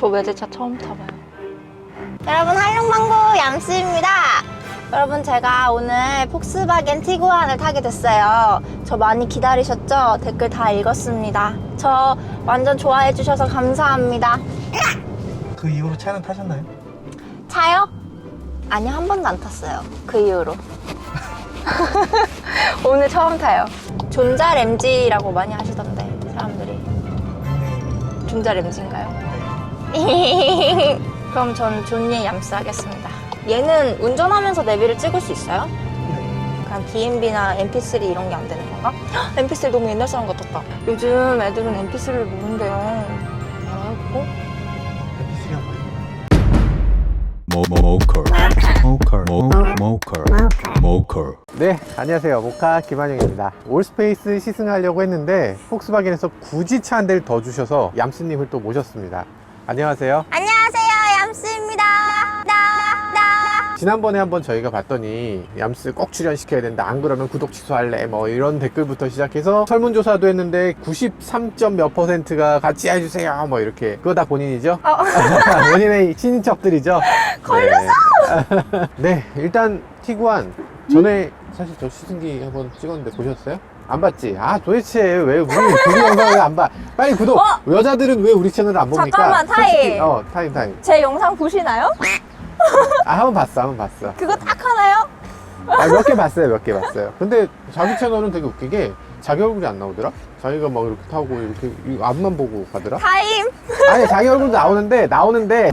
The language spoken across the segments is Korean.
저 외제차 처음 타봐요. 여러분, 한릉망고 얌씨입니다. 여러분, 제가 오늘 폭스바겐 티구안을 타게 됐어요. 저 많이 기다리셨죠? 댓글 다 읽었습니다. 저 완전 좋아해 주셔서 감사합니다. 그 이후로 차는 타셨나요? 차요? 아니요, 한 번도 안 탔어요. 그 이후로. 오늘 처음 타요. 존자 램지라고 많이 하시던데, 사람들이. 존자 램지인가요? 그럼 전 존예 얌스 하겠습니다. 얘는 운전하면서 내비를 찍을 수 있어요? 그냥 DMB나 MP3 이런 게 안 되는 건가? 헉, MP3 너무 옛날 사람 같았다. 요즘 애들은 MP3를 모른대요. 알아요, 그거? 모컬. 네, 안녕하세요. 모카 김한영입니다. 올스페이스 시승하려고 했는데 폭스바겐에서 굳이 차 한 대를 더 주셔서 얌스님을 또 모셨습니다. 안녕하세요. 안녕하세요, 얌스입니다. 지난번에 한번 저희가 봤더니 얌스 꼭 출연시켜야 된다, 안 그러면 구독 취소할래, 뭐 이런 댓글부터 시작해서 설문조사도 했는데 93점 몇 %가 같이 해주세요, 뭐 이렇게. 그거 다 본인이죠? 본인의 친인척들이죠? 걸렸어! 네, 일단 티구안 전에 사실 저 시승기 한번 찍었는데 보셨어요? 안 봤지? 아, 도대체 왜 우리 영상을 안 봐? 빨리 구독! 여자들은 왜 우리 채널을 안 봅니까? 잠깐만, 타임. 솔직히, 타임. 제 영상 보시나요? 아, 한번 봤어. 그거 딱 하나요? 아, 몇 개 봤어요. 근데 자기 채널은 되게 웃기게 자기 얼굴이 안 나오더라? 자기가 막 이렇게 타고 이렇게 앞만 보고 가더라? 타임. 아니, 자기 얼굴도 나오는데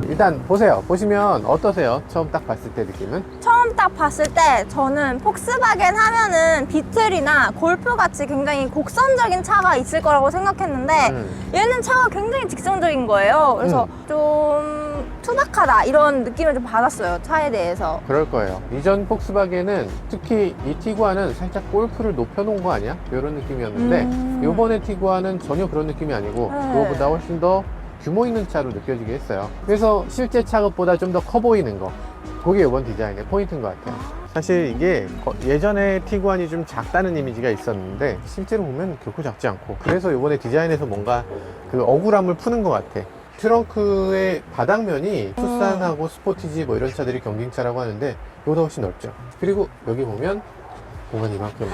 일단 보시면 어떠세요? 처음 딱 봤을 때 느낌은? 처음 딱 봤을 때 저는 폭스바겐 하면은 비틀이나 골프 같이 굉장히 곡선적인 차가 있을 거라고 생각했는데 얘는 차가 굉장히 직선적인 거예요. 그래서 좀 투박하다 이런 느낌을 좀 받았어요, 차에 대해서. 그럴 거예요. 이전 폭스바겐은 특히 이 티구안은 살짝 골프를 높여놓은 거 아니야? 이런 느낌이었는데 요번에 티구안은 전혀 그런 느낌이 아니고 그거보다 훨씬 더 규모 있는 차로 느껴지게 했어요. 그래서 실제 차급보다 좀 더 커 보이는 거, 그게 이번 디자인의 포인트인 것 같아요. 사실 이게 예전에 티구안이 좀 작다는 이미지가 있었는데 실제로 보면 결코 작지 않고, 그래서 이번에 디자인에서 뭔가 그 억울함을 푸는 것 같아. 트렁크의 바닥면이 투싼하고 스포티지 뭐 이런 차들이 경쟁차라고 하는데 이거보다 훨씬 넓죠. 그리고 여기 보면 공간이 이만큼.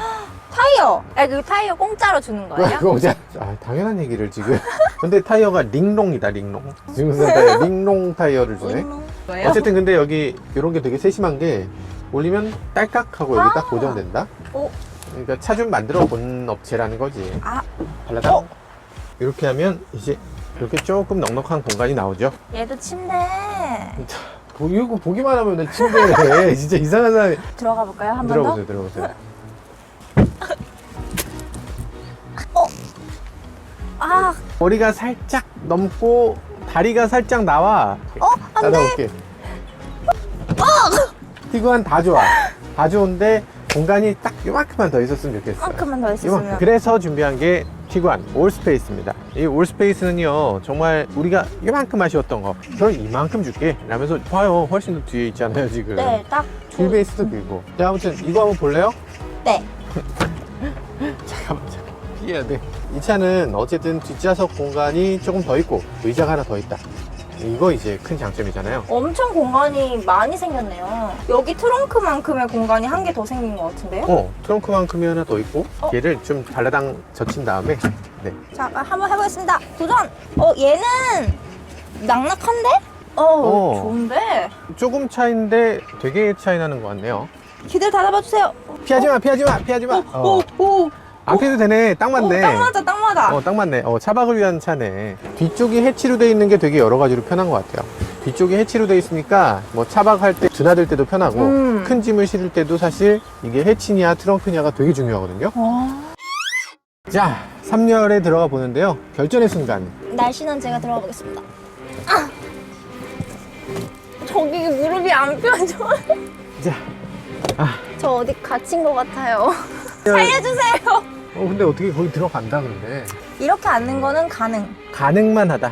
타이어! 그 타이어 공짜로 주는 거예요? 그거 당연한 얘기를 지금. 근데 타이어가 링롱이다, 링롱. 지금 타이어, 링롱 타이어를 주네. 뭐예요? 어쨌든 근데 여기 이런 게 되게 세심한 게 올리면 딸깍하고 여기 딱 고정된다. 그러니까 차 좀 만들어 본 업체라는 거지. 발라당. 이렇게 하면 이제 이렇게 조금 넉넉한 공간이 나오죠. 얘도 침대. 이거 보기만 하면 내 침대에 진짜 이상한 사람이. 들어가 볼까요? 한 번 더? 들어보세요. 머리가 살짝 넘고 다리가 살짝 나와. 안 돼. 올게. 티구안 다 좋아. 다 좋은데 공간이 딱 요만큼만 더 있었으면 좋겠어요. 이만큼만 더 있었으면. 그래서 준비한 게 티구안 올스페이스입니다. 이 올스페이스는요, 정말 우리가 이만큼 아쉬웠던 거, 그럼 이만큼 줄게 라면서 봐요. 훨씬 더 뒤에 있잖아요, 지금. 네, 딱. 휠베이스도 길고. 자, 아무튼 이거 한번 볼래요? 네. 잠깐만 피해야 돼. 이 차는 어쨌든 뒷좌석 공간이 조금 더 있고 의자가 하나 더 있다. 이거 이제 큰 장점이잖아요. 엄청 공간이 많이 생겼네요. 여기 트렁크만큼의 공간이 한 개 더 생긴 것 같은데요? 트렁크만큼이 하나 더 있고 얘를 좀 발라당 젖힌 다음에. 네. 자, 한번 해보겠습니다. 도전! 얘는 낙낙한데? 좋은데? 조금 차인데 되게 차이 나는 것 같네요. 기대를 닫아봐주세요. 피하지마. 안 피해도 되네. 딱 맞네. 딱 맞아. 딱 맞네. 차박을 위한 차네. 뒤쪽이 해치로 돼 있는 게 되게 여러 가지로 편한 것 같아요. 뒤쪽이 해치로 돼 있으니까 뭐 차박할 때 드나들 때도 편하고 큰 짐을 실을 때도 사실 이게 해치냐 트렁크냐가 되게 중요하거든요. 자, 3열에 들어가 보는데요. 결전의 순간. 날씬한 제가 들어가 보겠습니다. 저기 무릎이 안 펴져. 자, 저 어디 갇힌 것 같아요. 살려주세요. 근데 어떻게 거기 들어간다 근데. 이렇게 앉는 거는 가능만 하다.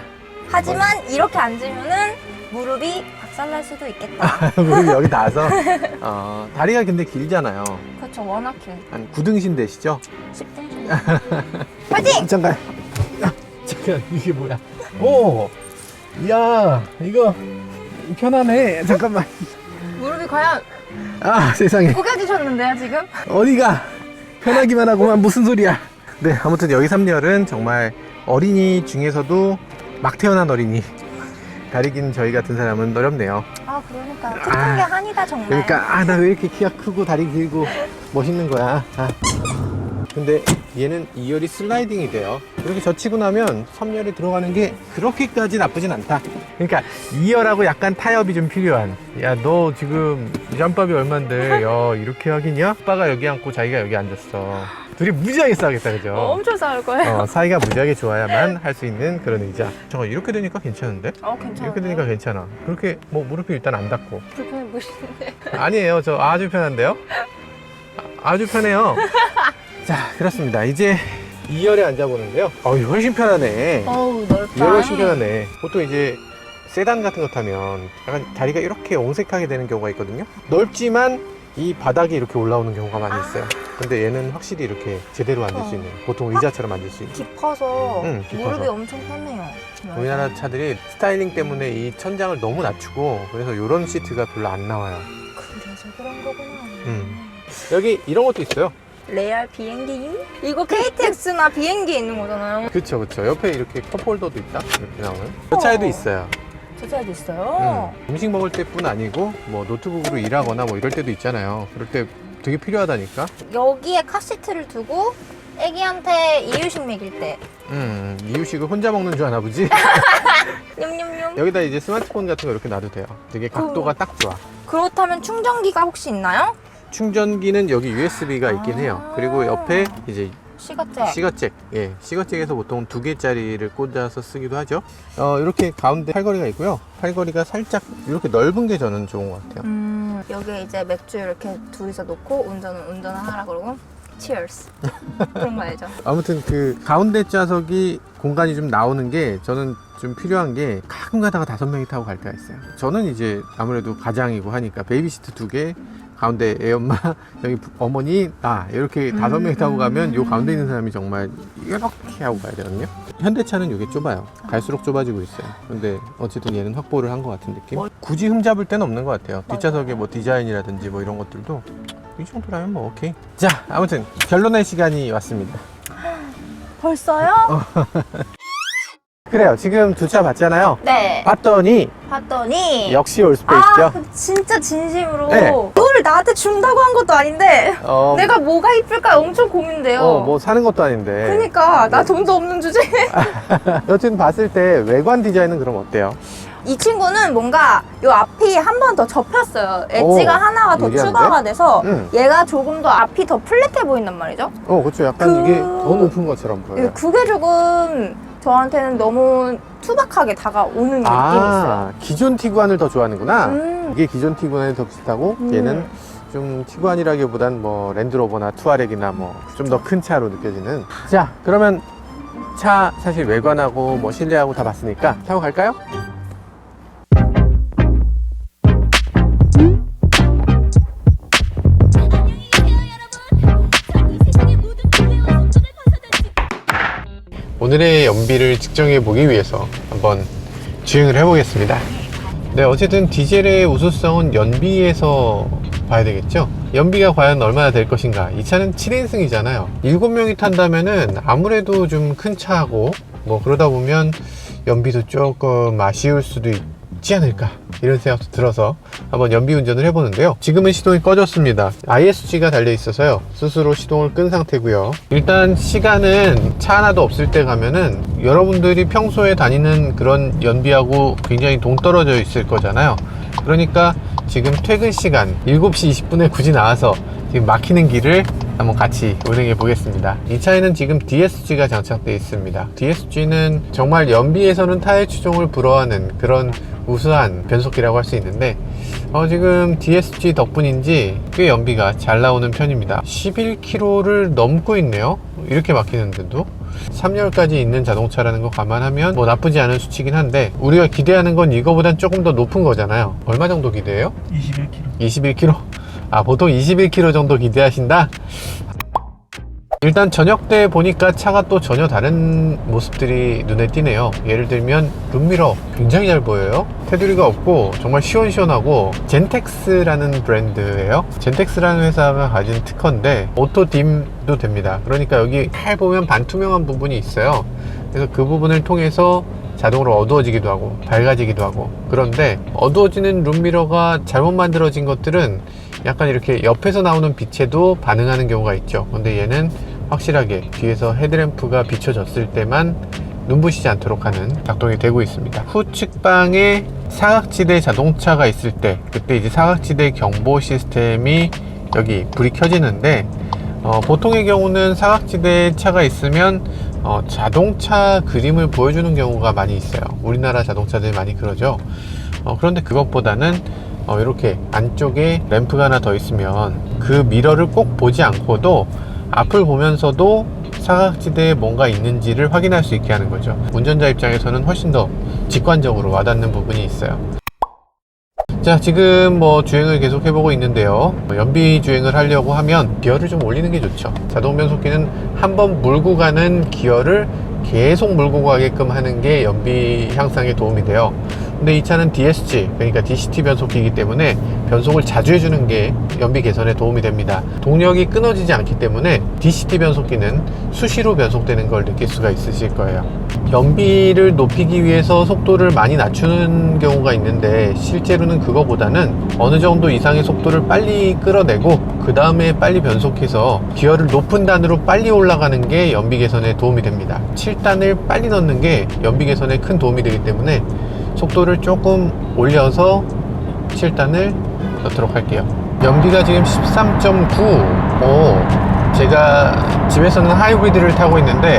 하지만 이렇게 앉으면은 무릎이 박살날 수도 있겠다. 무릎이 여기 닿아서. 다리가 근데 길잖아요. 그렇죠, 워낙 길. 한 9등신 되시죠? 10등 정도. 파이팅! 잠깐, 이게 뭐야? 야, 이거 편하네. 잠깐만. 무릎이 과연 아, 세상에. 구겨지셨는데요 지금? 어디가 편하기만 하고만 무슨 소리야. 네, 아무튼 여기 3열은 정말 어린이 중에서도 막 태어난 어린이. 다리 긴 저희 같은 사람은 어렵네요. 아 그러니까 키 큰 게 한이다 정말. 그러니까 나 왜 이렇게 키가 크고 다리 길고 멋있는 거야. 근데 얘는 2열이 슬라이딩이 돼요. 그렇게 젖히고 나면 3열에 들어가는 게 그렇게까지 나쁘진 않다. 그러니까 2열하고 약간 타협이 좀 필요한. 야, 너 지금 짬밥이 얼만데 야 이렇게 하긴냐? 아빠가 여기 앉고 자기가 여기 앉았어. 둘이 무지하게 싸우겠다, 그죠? 엄청 싸울 거예요. 사이가 무지하게 좋아야만 할 수 있는 그런 의자. 잠깐, 이렇게 되니까 괜찮은데? 괜찮아요. 이렇게 되니까 괜찮아. 그렇게 뭐 무릎이 일단 안 닿고. 불편해 보시는데. 아니에요, 저 아주 편한데요? 아주 편해요. 자, 그렇습니다. 이제 2열에 앉아보는데요. 이거 훨씬 편하네. 어우 넓다. 2열 훨씬 편하네. 보통 이제 세단 같은 거 타면 약간 다리가 이렇게 옹색하게 되는 경우가 있거든요. 넓지만 이 바닥이 이렇게 올라오는 경우가 많이 있어요. 근데 얘는 확실히 이렇게 제대로 앉을 수 있는, 보통 의자처럼 앉을 수 있는. 깊어서 깊어서. 무릎이 엄청 편해요. 우리나라 차들이 스타일링 때문에 이 천장을 너무 낮추고 그래서 이런 시트가 별로 안 나와요. 그래서 그런 거구나. 여기 이런 것도 있어요. 레알 비행기? 이거 KTX나 비행기에 있는 거잖아요. 그쵸, 그쵸. 옆에 이렇게 컵홀더도 있다. 이렇게 나오는. 저 차에도 있어요. 저 차에도 있어요? 음식 먹을 때뿐 아니고 뭐 노트북으로 일하거나 뭐 이럴 때도 있잖아요. 그럴 때 되게 필요하다니까. 여기에 카시트를 두고 애기한테 이유식 먹일 때 이유식을 혼자 먹는 줄 아나 보지? 냠냠냠. 여기다 이제 스마트폰 같은 거 이렇게 놔도 돼요. 되게 각도가 딱 좋아. 그렇다면 충전기가 혹시 있나요? 충전기는 여기 USB가 있긴 해요. 그리고 옆에 이제 시가잭. 시거잭. 예, 시거잭에서 보통 2개짜리를 꽂아서 쓰기도 하죠. 이렇게 가운데 팔걸이가 있고요. 팔걸이가 살짝 이렇게 넓은 게 저는 좋은 것 같아요. 여기에 이제 맥주 이렇게 둘이서 놓고 운전을 하라 그러고 치얼스 그런 거 알죠? 아무튼 그 가운데 좌석이 공간이 좀 나오는 게 저는 좀 필요한 게 가끔 가다가 5명이 타고 갈 때가 있어요. 저는 이제 아무래도 가장이고 하니까 베이비시트 2개, 가운데 애엄마, 여기 어머니, 나 이렇게 5명이 타고 가면 요 가운데 있는 사람이 정말 이렇게 하고 가야 되거든요. 현대차는 이게 좁아요. 갈수록 좁아지고 있어요. 근데 어쨌든 얘는 확보를 한 것 같은 느낌. 굳이 흠잡을 데는 없는 것 같아요. 뒷좌석의 뭐 디자인이라든지 뭐 이런 것들도 이 정도라면 뭐 오케이. 자, 아무튼 결론의 시간이 왔습니다. 벌써요? 그래요. 지금 두 차 봤잖아요. 네. 봤더니 역시 올스페이스죠. 진짜 진심으로 네. 이거를 나한테 준다고 한 것도 아닌데 내가 뭐가 이쁠까 엄청 고민돼요. 뭐 사는 것도 아닌데. 그러니까 나 돈도 없는 주제. 여튼 봤을 때 외관 디자인은 그럼 어때요? 이 친구는 뭔가 요 앞이 한 번 더 접혔어요. 엣지가 하나가 더 유리한데? 추가가 돼서 얘가 조금 더 앞이 더 플랫해 보인단 말이죠. 그렇죠. 약간 이게 더 높은 것처럼 보여요. 그게 조금 저한테는 너무 투박하게 다가오는 느낌이 있어요. 기존 티구안을 더 좋아하는구나. 이게 기존 티구안이 더 비슷하고 얘는 좀 티구안이라기보단 뭐 랜드로버나 투아렉이나 뭐 좀 더 큰 차로 느껴지는. 자, 그러면 차 사실 외관하고 뭐 실내하고 다 봤으니까 타고 갈까요? 오늘의 연비를 측정해 보기 위해서 한번 주행을 해 보겠습니다. 네, 어쨌든 디젤의 우수성은 연비에서 봐야 되겠죠. 연비가 과연 얼마나 될 것인가. 이 차는 7인승이잖아요 7명이 탄다면은 아무래도 좀 큰 차고 뭐 그러다 보면 연비도 조금 아쉬울 수도 있지 않을까, 이런 생각도 들어서 한번 연비 운전을 해보는데요. 지금은 시동이 꺼졌습니다. ISG가 달려 있어서요, 스스로 시동을 끈 상태고요. 일단 시간은 차 하나도 없을 때 가면은 여러분들이 평소에 다니는 그런 연비하고 굉장히 동떨어져 있을 거잖아요. 그러니까 지금 퇴근 시간 7시 20분에 굳이 나와서 지금 막히는 길을 한번 같이 운행해 보겠습니다. 이 차에는 지금 DSG가 장착되어 있습니다. DSG는 정말 연비에서는 타의 추종을 불허하는 그런 우수한 변속기라고 할 수 있는데 지금 DSG 덕분인지 꽤 연비가 잘 나오는 편입니다. 11km를 넘고 있네요. 이렇게 막히는데도 3열까지 있는 자동차라는 거 감안하면 뭐 나쁘지 않은 수치긴 한데, 우리가 기대하는 건 이거보단 조금 더 높은 거잖아요. 얼마 정도 기대해요? 21km. 21km? 보통 21km 정도 기대하신다? 일단 저녁 때 보니까 차가 또 전혀 다른 모습들이 눈에 띄네요. 예를 들면 룸미러 굉장히 잘 보여요. 테두리가 없고 정말 시원시원하고 젠텍스라는 브랜드예요. 젠텍스라는 회사가 가진 특허인데 오토딤도 됩니다. 그러니까 여기 잘 보면 반투명한 부분이 있어요. 그래서 그 부분을 통해서 자동으로 어두워지기도 하고 밝아지기도 하고. 그런데 어두워지는 룸미러가 잘못 만들어진 것들은 약간 이렇게 옆에서 나오는 빛에도 반응하는 경우가 있죠. 근데 얘는 확실하게 뒤에서 헤드램프가 비춰졌을 때만 눈부시지 않도록 하는 작동이 되고 있습니다. 후측방에 사각지대 자동차가 있을 때, 그때 이제 사각지대 경보 시스템이 여기 불이 켜지는데, 보통의 경우는 사각지대에 차가 있으면 자동차 그림을 보여주는 경우가 많이 있어요. 우리나라 자동차들 많이 그러죠. 그런데 그것보다는 이렇게 안쪽에 램프가 하나 더 있으면 그 미러를 꼭 보지 않고도 앞을 보면서도 사각지대에 뭔가 있는지를 확인할 수 있게 하는 거죠. 운전자 입장에서는 훨씬 더 직관적으로 와닿는 부분이 있어요. 자, 지금 주행을 계속 해보고 있는데요. 연비 주행을 하려고 하면 기어를 좀 올리는 게 좋죠. 자동 변속기는 한번 물고 가는 기어를 계속 물고 가게끔 하는 게 연비 향상에 도움이 돼요. 근데 이 차는 DSG, 그러니까 DCT 변속기이기 때문에 변속을 자주 해주는 게 연비 개선에 도움이 됩니다. 동력이 끊어지지 않기 때문에 DCT 변속기는 수시로 변속되는 걸 느낄 수가 있으실 거예요. 연비를 높이기 위해서 속도를 많이 낮추는 경우가 있는데, 실제로는 그거보다는 어느 정도 이상의 속도를 빨리 끌어내고 그 다음에 빨리 변속해서 기어를 높은 단으로 빨리 올라가는 게 연비 개선에 도움이 됩니다. 7단을 빨리 넣는 게 연비 개선에 큰 도움이 되기 때문에 속도를 조금 올려서 7단을 넣도록 할게요. 연비가 지금 13.9. 제가 집에서는 하이브리드를 타고 있는데,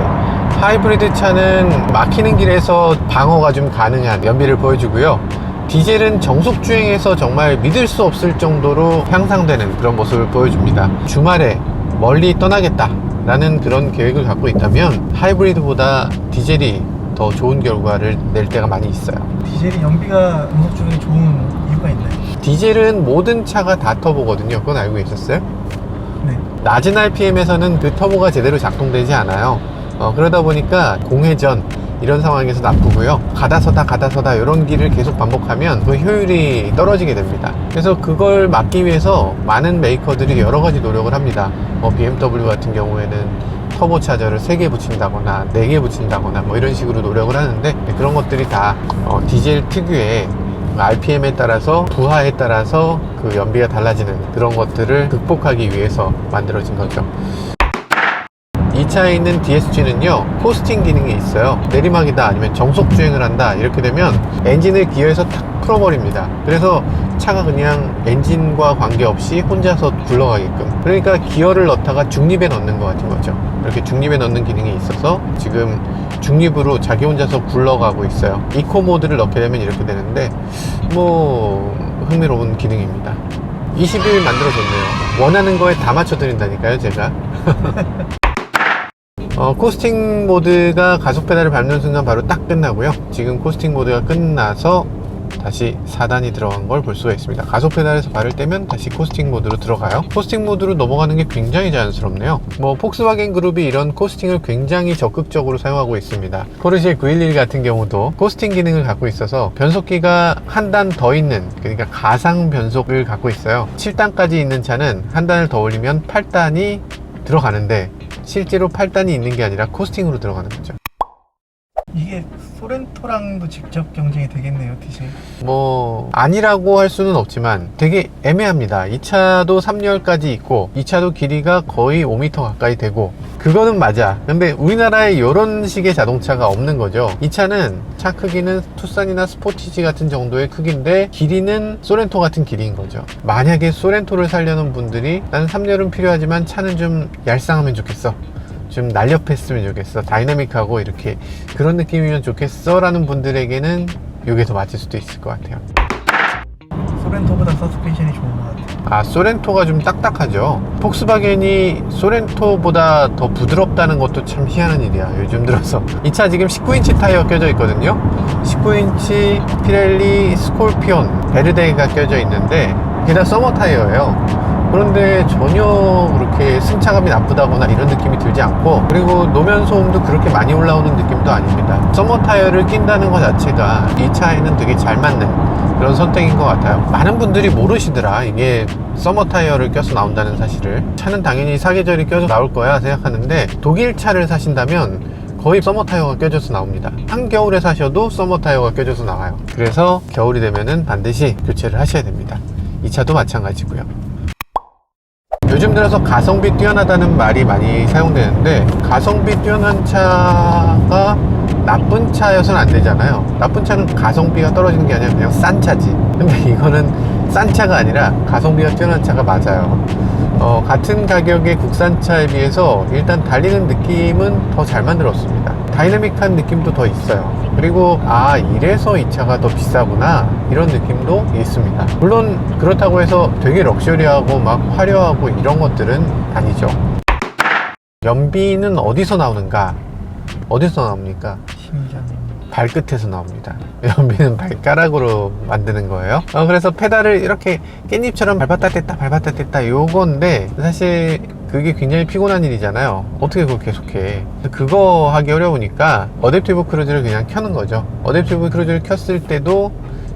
하이브리드 차는 막히는 길에서 방어가 좀 가능한 연비를 보여주고요. 디젤은 정속 주행에서 정말 믿을 수 없을 정도로 향상되는 그런 모습을 보여줍니다. 주말에 멀리 떠나겠다 라는 그런 계획을 갖고 있다면 하이브리드보다 디젤이 더 좋은 결과를 낼 때가 많이 있어요. 디젤이 연비가 운속 중에 좋은 이유가 있나요? 디젤은 모든 차가 다 터보거든요. 그건 알고 계셨어요? 네. 낮은 RPM에서는 그 터보가 제대로 작동되지 않아요. 그러다 보니까 공회전 이런 상황에서 나쁘고요. 가다 서다 이런 길을 계속 반복하면 그 효율이 떨어지게 됩니다. 그래서 그걸 막기 위해서 많은 메이커들이 여러 가지 노력을 합니다. BMW 같은 경우에는 터보 차저를 3개 붙인다거나 4개 붙인다거나 이런 식으로 노력을 하는데, 그런 것들이 다 디젤 특유의 RPM에 따라서 부하에 따라서 그 연비가 달라지는 그런 것들을 극복하기 위해서 만들어진 거죠. 이 차에 있는 DSG는요, 포스팅 기능이 있어요. 내리막이다 아니면 정속 주행을 한다 이렇게 되면 엔진을 기어에서 탁 풀어버립니다. 그래서 차가 그냥 엔진과 관계없이 혼자서 굴러가게끔, 그러니까 기어를 넣다가 중립에 넣는 것 같은 거죠. 이렇게 중립에 넣는 기능이 있어서 지금 중립으로 자기 혼자서 굴러가고 있어요. 이코 모드를 넣게 되면 이렇게 되는데 흥미로운 기능입니다. 20일 만들어줬네요. 원하는 거에 다 맞춰드린다니까요, 제가. 코스팅 모드가 가속 페달을 밟는 순간 바로 딱 끝나고요. 지금 코스팅 모드가 끝나서 다시 4단이 들어간 걸 볼 수가 있습니다. 가속 페달에서 발을 떼면 다시 코스팅 모드로 들어가요. 코스팅 모드로 넘어가는 게 굉장히 자연스럽네요. 폭스바겐 그룹이 이런 코스팅을 굉장히 적극적으로 사용하고 있습니다. 포르쉐 911 같은 경우도 코스팅 기능을 갖고 있어서 변속기가 한 단 더 있는, 그러니까 가상 변속을 갖고 있어요. 7단까지 있는 차는 한 단을 더 올리면 8단이 들어가는데, 실제로 8단이 있는 게 아니라 코스팅으로 들어가는 거죠. 이게 소렌토랑도 직접 경쟁이 되겠네요, 디젤. 아니라고 할 수는 없지만 되게 애매합니다. 이 차도 3열까지 있고 이 차도 길이가 거의 5m 가까이 되고, 그거는 맞아. 근데 우리나라에 이런 식의 자동차가 없는 거죠. 이 차는 차 크기는 투싼이나 스포티지 같은 정도의 크기인데 길이는 소렌토 같은 길이인 거죠. 만약에 소렌토를 사려는 분들이 나는 3열은 필요하지만 차는 좀 얄쌍하면 좋겠어, 좀 날렵했으면 좋겠어, 다이나믹하고 이렇게 그런 느낌이면 좋겠어 라는 분들에게는 이게 더 맞을 수도 있을 것 같아요. 소렌토보다 서스펜션이 좋은 것 같아요. 소렌토가 좀 딱딱하죠. 폭스바겐이 소렌토보다 더 부드럽다는 것도 참 희한한 일이야, 요즘 들어서. 이 차 지금 19인치 타이어 껴져 있거든요. 19인치 피렐리 스콜피온 베르데가 껴져 있는데, 게다가 서머 타이어예요. 그런데 전혀 그렇게 승차감이 나쁘다거나 이런 느낌이 들지 않고, 그리고 노면 소음도 그렇게 많이 올라오는 느낌도 아닙니다. 서머 타이어를 낀다는 것 자체가 이 차에는 되게 잘 맞는 그런 선택인 것 같아요. 많은 분들이 모르시더라, 이게 서머 타이어를 껴서 나온다는 사실을. 차는 당연히 사계절이 껴서 나올 거야 생각하는데, 독일 차를 사신다면 거의 서머 타이어가 껴져서 나옵니다. 한겨울에 사셔도 서머 타이어가 껴져서 나와요. 그래서 겨울이 되면은 반드시 교체를 하셔야 됩니다. 이 차도 마찬가지고요. 요즘 들어서 가성비 뛰어나다는 말이 많이 사용되는데, 가성비 뛰어난 차가 나쁜 차여서는 안 되잖아요. 나쁜 차는 가성비가 떨어지는 게 아니라 그냥 싼 차지. 근데 이거는 싼 차가 아니라 가성비가 뛰어난 차가 맞아요. 같은 가격의 국산차에 비해서 일단 달리는 느낌은 더 잘 만들었습니다. 다이내믹한 느낌도 더 있어요. 그리고 이래서 이 차가 더 비싸구나, 이런 느낌도 있습니다. 물론 그렇다고 해서 되게 럭셔리하고 막 화려하고 이런 것들은 아니죠. 연비는 어디서 나오는가? 어디서 나옵니까? 심장. 발끝에서 나옵니다. 연비는 발가락으로 만드는 거예요. 그래서 페달을 이렇게 깻잎처럼 밟았다 뗐다 밟았다 뗐다 요건데, 사실 그게 굉장히 피곤한 일이잖아요. 어떻게 그걸 계속해. 그거 하기 어려우니까 어댑티브 크루즈를 그냥 켜는 거죠. 어댑티브 크루즈를 켰을 때도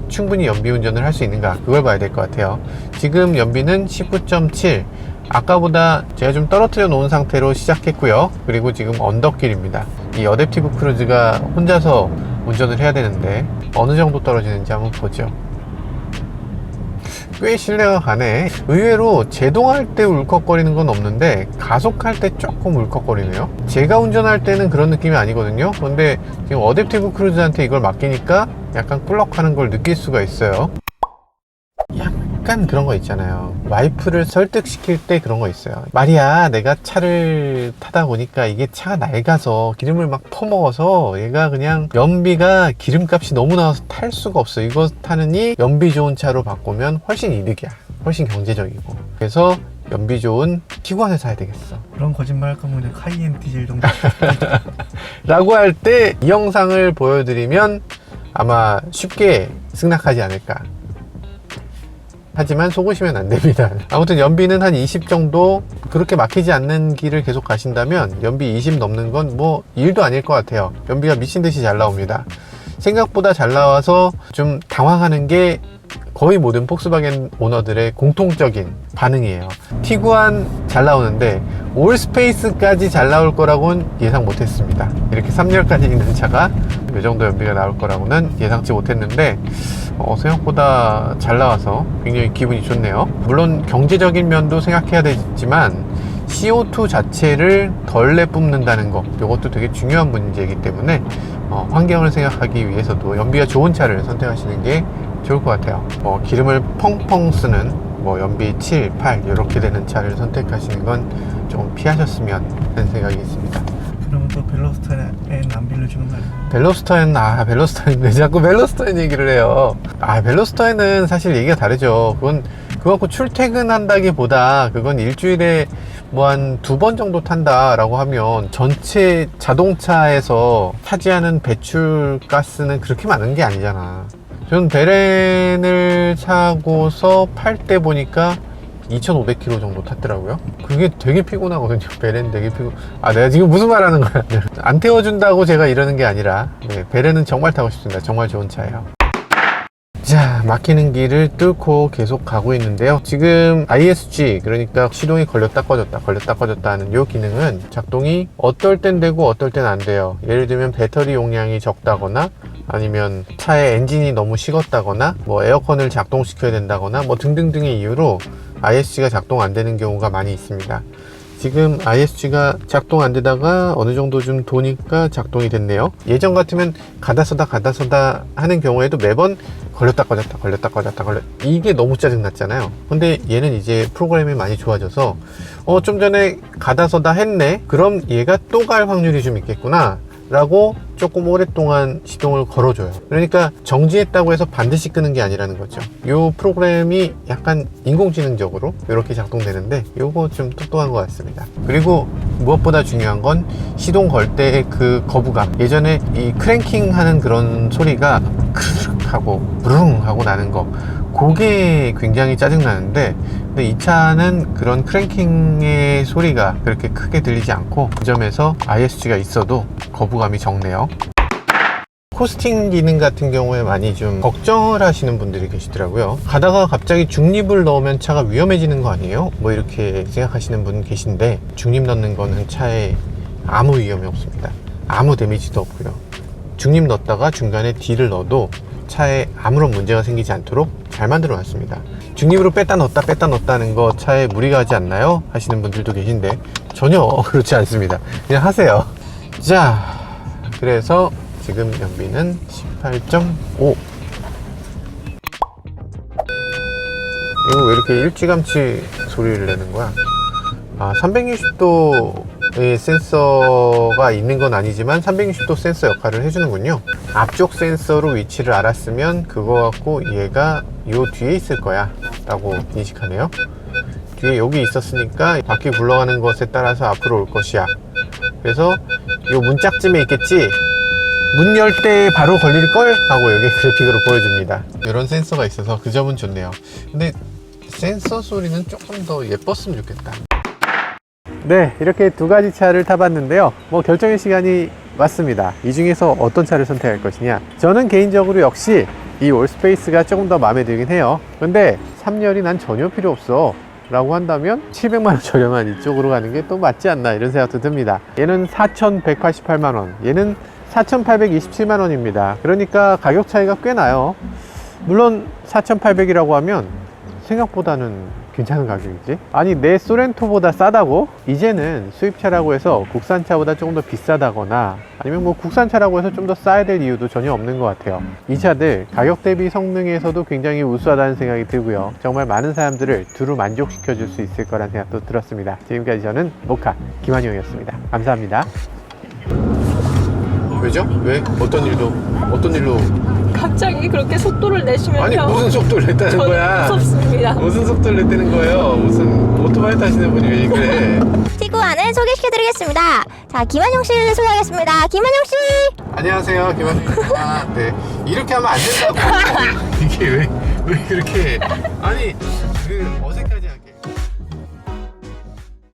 충분히 연비 운전을 할 수 있는가, 그걸 봐야 될 것 같아요. 지금 연비는 19.7, 아까보다 제가 좀 떨어뜨려 놓은 상태로 시작했고요. 그리고 지금 언덕길입니다. 이 어댑티브 크루즈가 혼자서 운전을 해야 되는데 어느 정도 떨어지는지 한번 보죠. 꽤 신뢰가 가네. 의외로 제동할 때 울컥거리는 건 없는데 가속할 때 조금 울컥거리네요. 제가 운전할 때는 그런 느낌이 아니거든요. 근데 지금 어댑티브 크루즈한테 이걸 맡기니까 약간 꿀럭하는 걸 느낄 수가 있어요. 약간 그런 거 있잖아요. 와이프를 설득시킬 때 그런 거 있어요. 말이야, 내가 차를 타다 보니까 이게 차가 낡아서 기름을 막 퍼먹어서 얘가 그냥 연비가 기름값이 너무 나와서 탈 수가 없어. 이거 타느니 연비 좋은 차로 바꾸면 훨씬 이득이야. 훨씬 경제적이고. 그래서 연비 좋은 티구안을 사야 되겠어. 그런 거짓말 할 거면 그냥 카이엔 디젤 정도. 라고 할 때 이 영상을 보여드리면 아마 쉽게 승낙하지 않을까. 하지만 속으시면 안 됩니다. 아무튼 연비는 한 20 정도, 그렇게 막히지 않는 길을 계속 가신다면 연비 20 넘는 건 뭐 일도 아닐 것 같아요. 연비가 미친 듯이 잘 나옵니다. 생각보다 잘 나와서 좀 당황하는 게 거의 모든 폭스바겐 오너들의 공통적인 반응이에요. 티구안 잘 나오는데 올스페이스까지 잘 나올 거라고는 예상 못했습니다. 이렇게 3열까지 있는 차가 이 정도 연비가 나올 거라고는 예상치 못했는데 생각보다 잘 나와서 굉장히 기분이 좋네요. 물론 경제적인 면도 생각해야 되지만 CO2 자체를 덜 내뿜는다는 거, 이것도 되게 중요한 문제이기 때문에 환경을 생각하기 위해서도 연비가 좋은 차를 선택하시는 게 좋을 것 같아요. 기름을 펑펑 쓰는 연비 7, 8 이렇게 되는 차를 선택하시는 건 좀 피하셨으면 하는 생각이 있습니다. 그러면 또 벨로스터엔 안 빌려주는 거 아니에요? 벨로스터엔, 벨로스터엔 왜 자꾸 벨로스터엔 얘기를 해요? 벨로스터엔은 사실 얘기가 다르죠. 그거 갖고 출퇴근한다기보다 그건 일주일에 한 2번 정도 탄다라고 하면 전체 자동차에서 차지하는 배출가스는 그렇게 많은 게 아니잖아. 저는 베렌을 사고서 팔 때 보니까 2,500km 정도 탔더라고요. 그게 되게 피곤하거든요. 베렌 되게 내가 지금 무슨 말 하는 거야? 안 태워준다고 제가 이러는 게 아니라, 베렌은 정말 타고 싶습니다. 정말 좋은 차예요. 자, 막히는 길을 뚫고 계속 가고 있는데요. 지금 ISG, 그러니까 시동이 걸렸다 꺼졌다 하는 이 기능은 작동이 어떨 땐 되고 어떨 땐 안 돼요. 예를 들면 배터리 용량이 적다거나, 아니면 차의 엔진이 너무 식었다거나, 에어컨을 작동시켜야 된다거나, 등등등의 이유로 ISG가 작동 안 되는 경우가 많이 있습니다. 지금 ISG가 작동 안 되다가 어느 정도 좀 도니까 작동이 됐네요. 예전 같으면 가다 서다 하는 경우에도 매번 걸렸다 꺼졌다 이게 너무 짜증났잖아요. 근데 얘는 이제 프로그램이 많이 좋아져서 좀 전에 가다 서다 했네, 그럼 얘가 또 갈 확률이 좀 있겠구나 라고 조금 오랫동안 시동을 걸어줘요. 그러니까 정지했다고 해서 반드시 끄는 게 아니라는 거죠. 이 프로그램이 약간 인공지능적으로 이렇게 작동되는데, 요거 좀 똑똑한 것 같습니다. 그리고 무엇보다 중요한 건 시동 걸 때의 그 거부감. 예전에 이 크랭킹 하는 그런 소리가 크르륵 하고 부릉 하고 나는 거, 그게 굉장히 짜증나는데, 근데 이 차는 그런 크랭킹의 소리가 그렇게 크게 들리지 않고 그 점에서 ISG가 있어도 거부감이 적네요. 코스팅 기능 같은 경우에 많이 좀 걱정을 하시는 분들이 계시더라고요. 가다가 갑자기 중립을 넣으면 차가 위험해지는 거 아니에요? 뭐 이렇게 생각하시는 분 계신데, 중립 넣는 거는 차에 아무 위험이 없습니다. 아무 데미지도 없고요. 중립 넣었다가 중간에 D를 넣어도 차에 아무런 문제가 생기지 않도록 잘 만들어 놨습니다. 중립으로 뺐다 넣었다는 거 차에 무리가 가지 않나요? 하시는 분들도 계신데 전혀 그렇지 않습니다. 그냥 하세요. 자, 그래서 지금 연비는 18.5. 이거 왜 이렇게 일찌감치 소리를 내는 거야? 360도의 센서가 있는 건 아니지만 360도 센서 역할을 해주는군요. 앞쪽 센서로 위치를 알았으면 그거 갖고 얘가 요 뒤에 있을 거야 라고 인식하네요. 뒤에 여기 있었으니까 바퀴 굴러가는 것에 따라서 앞으로 올 것이야. 그래서 요 문짝쯤에 있겠지? 문 열 때 바로 걸릴걸? 하고 여기 그래픽으로 보여줍니다. 이런 센서가 있어서 그 점은 좋네요. 근데 센서 소리는 조금 더 예뻤으면 좋겠다. 네, 이렇게 두 가지 차를 타봤는데요. 뭐 결정의 시간이 왔습니다. 이 중에서 어떤 차를 선택할 것이냐. 저는 개인적으로 역시 이 올스페이스가 조금 더 마음에 들긴 해요. 근데 3열이 난 전혀 필요 없어 라고 한다면 700만원 저렴한 이쪽으로 가는 게 또 맞지 않나 이런 생각도 듭니다. 얘는 4,188만원, 얘는 4,827만원입니다. 그러니까 가격 차이가 꽤 나요. 물론 4,800이라고 하면 생각보다는 괜찮은 가격이지. 아니, 내 소렌토보다 싸다고? 이제는 수입차라고 해서 국산차보다 조금 더 비싸다거나 아니면 뭐 국산차라고 해서 좀 더 싸야 될 이유도 전혀 없는 것 같아요. 이 차들 가격 대비 성능에서도 굉장히 우수하다는 생각이 들고요. 정말 많은 사람들을 두루 만족시켜 줄 수 있을 거란 생각도 들었습니다. 지금까지 저는 모카 김한용이었습니다. 감사합니다. 왜죠? 왜? 어떤 일로? 갑자기 그렇게 속도를 내시면요. 아니, 무슨 속도를 냈다는 거야? 무섭습니다. 무슨 속도를 냈다는 거예요? 무슨 오토바이 타시는 분이 왜 그래? 티구안을 소개시켜드리겠습니다. 자, 김한용 씨를 소개하겠습니다. 김한용 씨. 안녕하세요, 김한용입니다. 네, 이렇게 하면 안 된다고. 이게 왜 그렇게? 아니, 그 어색하지 않게.